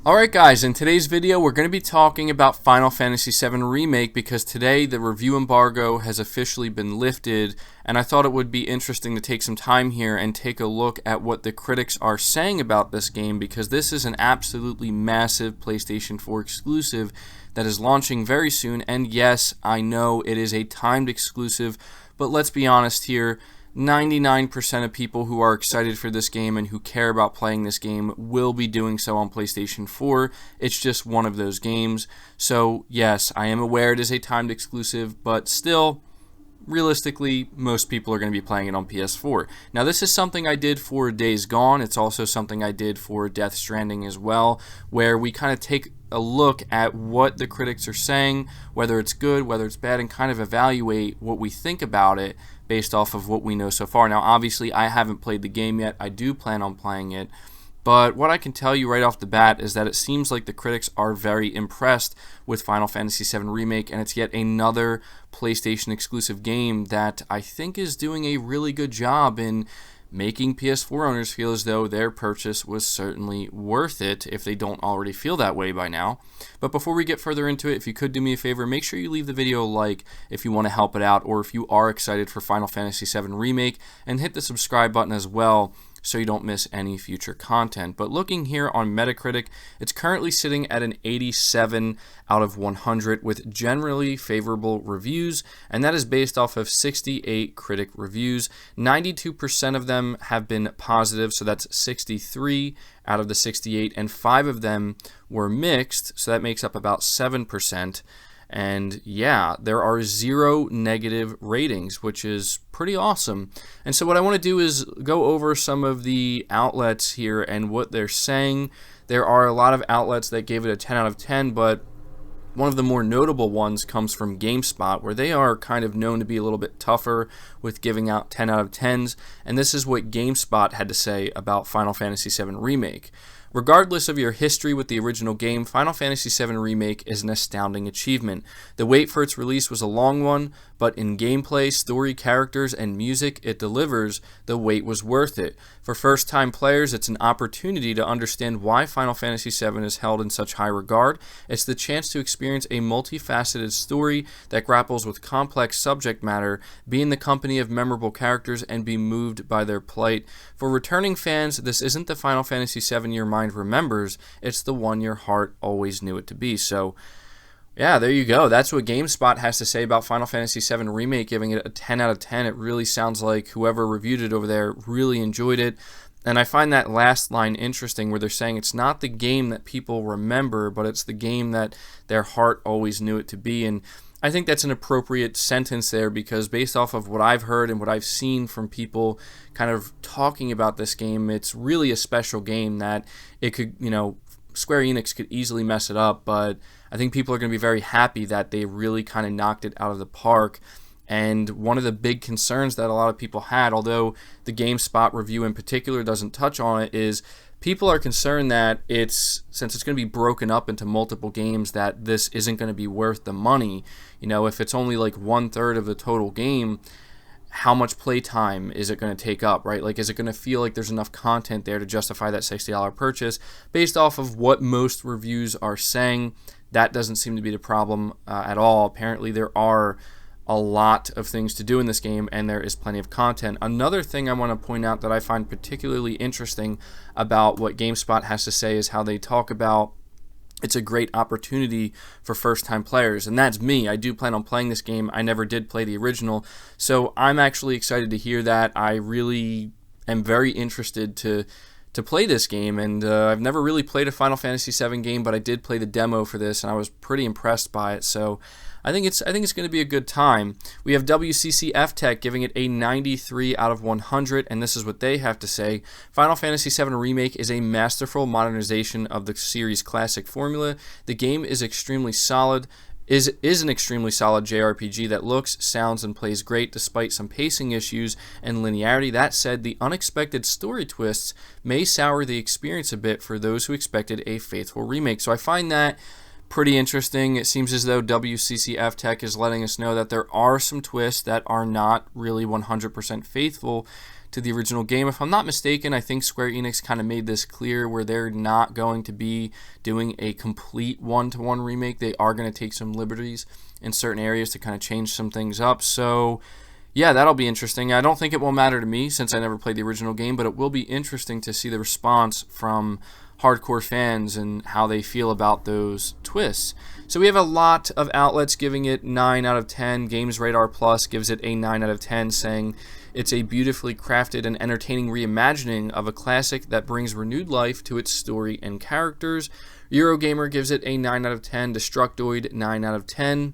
Alright guys, in today's video we're going to be talking about Final Fantasy VII Remake because today the review embargo has officially been lifted, and I thought it would be interesting to take some time here and take a look at what the critics are saying about this game, because this is an absolutely massive PlayStation 4 exclusive that is launching very soon. And yes, I know it is a timed exclusive, but let's be honest here, 99% of people who are excited for this game and who care about playing this game will be doing so on PlayStation 4. It's just one of those games. So yes, I am aware it is a timed exclusive, but still, realistically, most people are going to be playing it on PS4. Now, this is something I did for Days Gone. It's also something I did for Death Stranding as well, where we kind of take a look at what the critics are saying, whether it's good, whether it's bad, and kind of evaluate what we think about it based off of what we know so far. Now, obviously, I haven't played the game yet. I do plan on playing it. But what I can tell you right off the bat is that it seems like the critics are very impressed with Final Fantasy VII Remake, and it's yet another PlayStation exclusive game that I think is doing a really good job in making PS4 owners feel as though their purchase was certainly worth it, if they don't already feel that way by now. But before we get further into it, if you could do me a favor, make sure you leave the video a like if you want to help it out, or if you are excited for Final Fantasy VII Remake, and hit the subscribe button as well so you don't miss any future content. But looking here on Metacritic, it's currently sitting at an 87 out of 100 with generally favorable reviews, and that is based off of 68 critic reviews. 92% of them have been positive, so that's 63 out of the 68, and 5 of them were mixed, so that makes up about 7%. And yeah, there are 0 negative ratings, which is pretty awesome. And so what I want to do is go over some of the outlets here and what they're saying. There are a lot of outlets that gave it a 10 out of 10, but one of the more notable ones comes from Gamespot, where they are kind of known to be a little bit tougher with giving out 10 out of 10s. And this is what Gamespot had to say about Final Fantasy VII Remake. Regardless of your history with the original game, Final Fantasy VII Remake is an astounding achievement. The wait for its release was a long one, but in gameplay, story, characters, and music it delivers. The wait was worth it. For first-time players, it's an opportunity to understand why Final Fantasy VII is held in such high regard. It's the chance to experience a multifaceted story that grapples with complex subject matter, be in the company of memorable characters, and be moved by their plight. For returning fans, this isn't the Final Fantasy VII your mind remembers, it's the one your heart always knew it to be. So yeah, there you go. That's what GameSpot has to say about Final Fantasy VII Remake, giving it a 10 out of 10. It really sounds like whoever reviewed it over there really enjoyed it. And I find that last line interesting, where they're saying it's not the game that people remember, but it's the game that their heart always knew it to be. And I think that's an appropriate sentence there, because based off of what I've heard and what I've seen from people kind of talking about this game, it's really a special game that it could, Square Enix could easily mess it up, but I think people are going to be very happy that they really kind of knocked it out of the park. And one of the big concerns that a lot of people had, although the GameSpot review in particular doesn't touch on it, is people are concerned that since it's going to be broken up into multiple games, that this isn't going to be worth the money. If it's only like 1/3 of the total game, how much playtime is it going to take up, right? Like, is it going to feel like there's enough content there to justify that $60 purchase? Based off of what most reviews are saying, that doesn't seem to be the problem at all. Apparently, there are a lot of things to do in this game, and there is plenty of content. Another thing I want to point out that I find particularly interesting about what GameSpot has to say is how they talk about it's a great opportunity for first-time players, and that's me. I do plan on playing this game. I never did play the original, so I'm actually excited to hear that. I really am very interested to play this game, and I've never really played a Final Fantasy VII game, but I did play the demo for this, and I was pretty impressed by it. So I think it's going to be a good time. We have WCCF Tech giving it a 93 out of 100, and this is what they have to say. Final Fantasy VII Remake is a masterful modernization of the series' classic formula. The game is extremely solid. Is an extremely solid JRPG that looks, sounds, and plays great despite some pacing issues and linearity. That said, the unexpected story twists may sour the experience a bit for those who expected a faithful remake. So I find that pretty interesting. It seems as though WCCF Tech is letting us know that there are some twists that are not really 100% faithful to to the original game. If I'm not mistaken, I think Square Enix kind of made this clear where they're not going to be doing a complete one-to-one remake. They are going to take some liberties in certain areas to kind of change some things up. So yeah, that'll be interesting. I don't think it will matter to me since I never played the original game, but it will be interesting to see the response from hardcore fans and how they feel about those twists. So we have a lot of outlets giving it 9 out of 10. Games Radar Plus gives it a 9 out of 10, saying it's a beautifully crafted and entertaining reimagining of a classic that brings renewed life to its story and characters. Eurogamer gives it a 9 out of 10. Destructoid, 9 out of 10.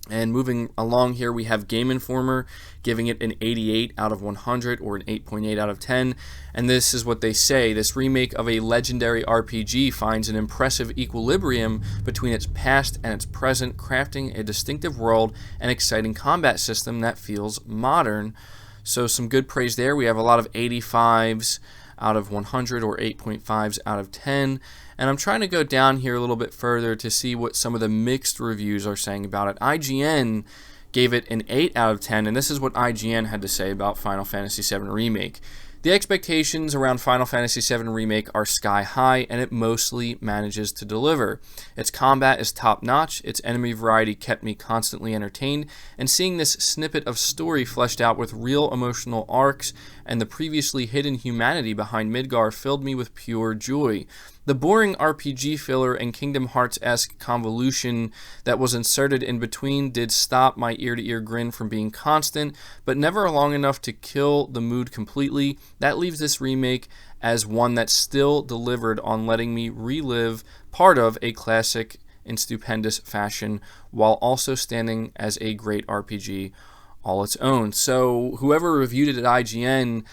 And moving along here, we have Game Informer giving it an 88 out of 100, or an 8.8 out of 10. And this is what they say: this remake of a legendary RPG finds an impressive equilibrium between its past and its present, crafting a distinctive world and exciting combat system that feels modern. So some good praise there. We have a lot of 85s out of 100, or 8.5s out of 10. And I'm trying to go down here a little bit further to see what some of the mixed reviews are saying about it. IGN gave it an 8 out of 10, and this is what IGN had to say about Final Fantasy VII Remake. The expectations around Final Fantasy VII Remake are sky high, and it mostly manages to deliver. Its combat is top-notch, its enemy variety kept me constantly entertained, and seeing this snippet of story fleshed out with real emotional arcs and the previously hidden humanity behind Midgar filled me with pure joy. The boring RPG filler and Kingdom Hearts-esque convolution that was inserted in between did stop my ear-to-ear grin from being constant, but never long enough to kill the mood completely. That leaves this remake as one that still delivered on letting me relive part of a classic in stupendous fashion, while also standing as a great RPG all its own. So whoever reviewed it at IGN,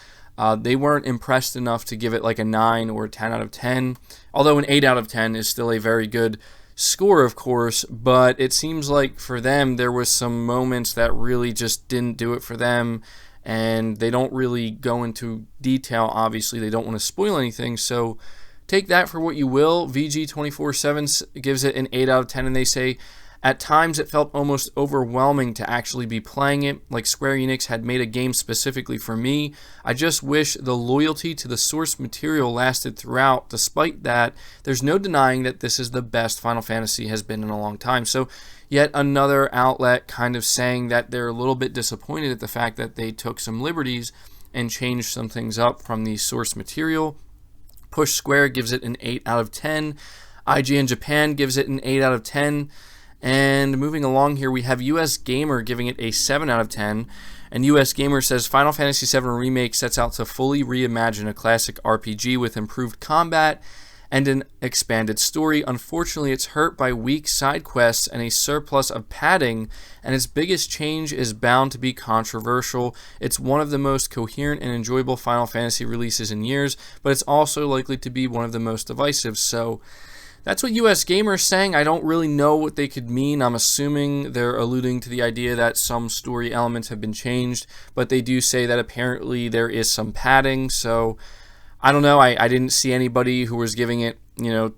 they weren't impressed enough to give it like a 9 or a 10 out of 10, although an 8 out of 10 is still a very good score, of course. But it seems like for them there was some moments that really just didn't do it for them, and they don't really go into detail. Obviously they don't want to spoil anything, so take that for what you will. VG247 gives it an 8 out of 10, and they say, at times it felt almost overwhelming to actually be playing it, like Square Enix had made a game specifically for me. I just wish the loyalty to the source material lasted throughout. Despite that, there's no denying that this is the best Final Fantasy has been in a long time. So yet another outlet kind of saying that they're a little bit disappointed at the fact that they took some liberties and changed some things up from the source material. Push Square gives it an 8 out of 10. IGN Japan gives it an 8 out of 10. And moving along here, we have US Gamer giving it a 7 out of 10. And US Gamer says Final Fantasy VII Remake sets out to fully reimagine a classic RPG with improved combat and an expanded story. Unfortunately, it's hurt by weak side quests and a surplus of padding, and its biggest change is bound to be controversial. It's one of the most coherent and enjoyable Final Fantasy releases in years, but it's also likely to be one of the most divisive. So that's what US Gamer is saying. I don't really know what they could mean. I'm assuming they're alluding to the idea that some story elements have been changed, but they do say that apparently there is some padding. So I don't know. I didn't see anybody who was giving it,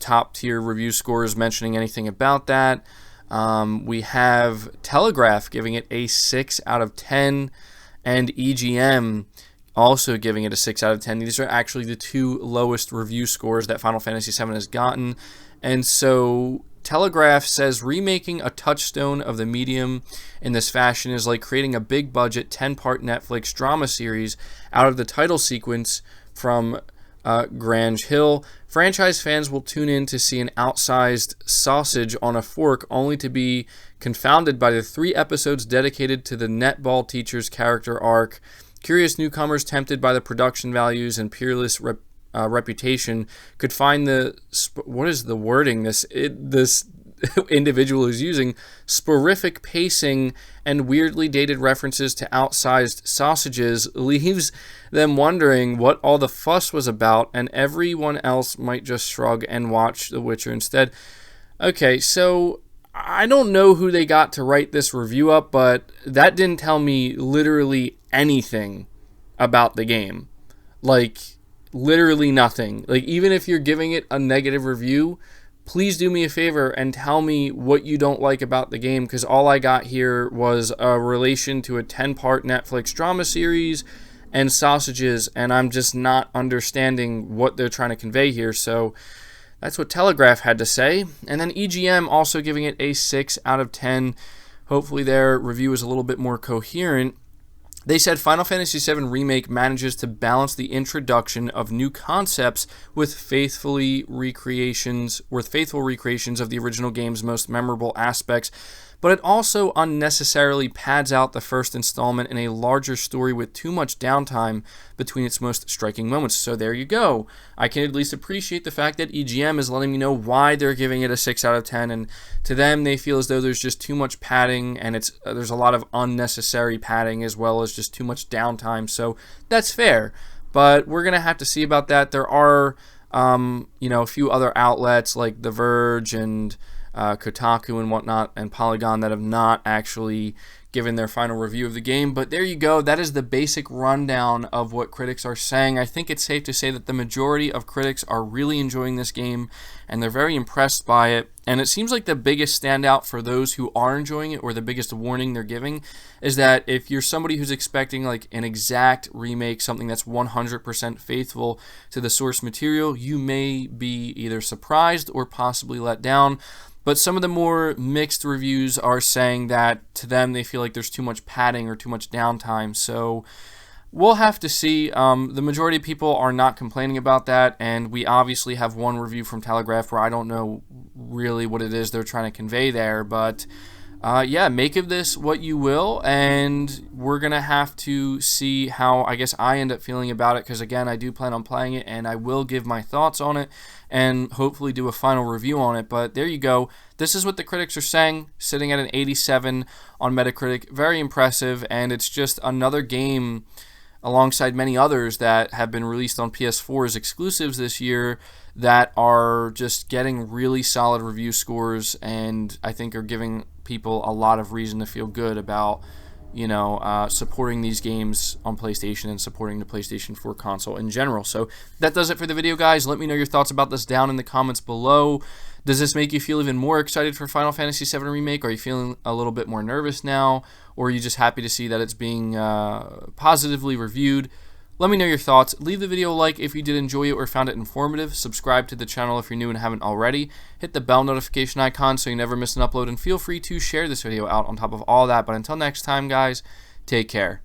top tier review scores mentioning anything about that. We have Telegraph giving it a 6 out of 10, and EGM also giving it a 6 out of 10. These are actually the two lowest review scores that Final Fantasy VII has gotten. And so Telegraph says remaking a touchstone of the medium in this fashion is like creating a big budget 10-part Netflix drama series out of the title sequence from Grange Hill. Franchise fans will tune in to see an outsized sausage on a fork, only to be confounded by the 3 episodes dedicated to the netball teacher's character arc. Curious newcomers tempted by the production values and peerless reputation could find what is the wording this individual is using, sporific pacing and weirdly dated references to outsized sausages leaves them wondering what all the fuss was about, and everyone else might just shrug and watch The Witcher instead. Okay, so I don't know who they got to write this review up, but that didn't tell me literally anything about the game. Like, literally nothing. Like, even if you're giving it a negative review, please do me a favor and tell me what you don't like about the game, because all I got here was a relation to a 10-part Netflix drama series and sausages, and I'm just not understanding what they're trying to convey here. So that's what Telegraph had to say. And then EGM also giving it a 6 out of 10. Hopefully their review is a little bit more coherent. They said Final Fantasy VII Remake manages to balance the introduction of new concepts with faithful recreations of the original game's most memorable aspects, but it also unnecessarily pads out the first installment in a larger story with too much downtime between its most striking moments. So there you go. I can at least appreciate the fact that EGM is letting me know why they're giving it a 6 out of 10, and to them they feel as though there's just too much padding, and there's a lot of unnecessary padding as well as just too much downtime. So that's fair, but we're going to have to see about that. There are a few other outlets like The Verge and Kotaku and whatnot and Polygon that have not actually given their final review of the game, but there you go. That is the basic rundown of what critics are saying. I think it's safe to say that the majority of critics are really enjoying this game and they're very impressed by it, and it seems like the biggest standout for those who are enjoying it, or the biggest warning they're giving, is that if you're somebody who's expecting like an exact remake, something that's 100% faithful to the source material, you may be either surprised or possibly let down. But some of the more mixed reviews are saying that to them they feel like there's too much padding or too much downtime. So we'll have to see. The majority of people are not complaining about that, and we obviously have one review from Telegraph where I don't know really what it is they're trying to convey there. But yeah, make of this what you will, and we're going to have to see how I guess I end up feeling about it, because again, I do plan on playing it, and I will give my thoughts on it and hopefully do a final review on it. But there you go. This is what the critics are saying, sitting at an 87 on Metacritic. Very impressive, and it's just another game alongside many others that have been released on PS4 as exclusives this year that are just getting really solid review scores, and I think are giving people a lot of reason to feel good about supporting these games on PlayStation and supporting the PlayStation 4 console in general. So that does it for the video, guys. Let me know your thoughts about this down in the comments below. Does this make you feel even more excited for Final Fantasy VII Remake? Are you feeling a little bit more nervous now? Or are you just happy to see that it's being positively reviewed? Let me know your thoughts. Leave the video a like if you did enjoy it or found it informative. Subscribe to the channel if you're new and haven't already. Hit the bell notification icon so you never miss an upload. And feel free to share this video out on top of all that. But until next time, guys, take care.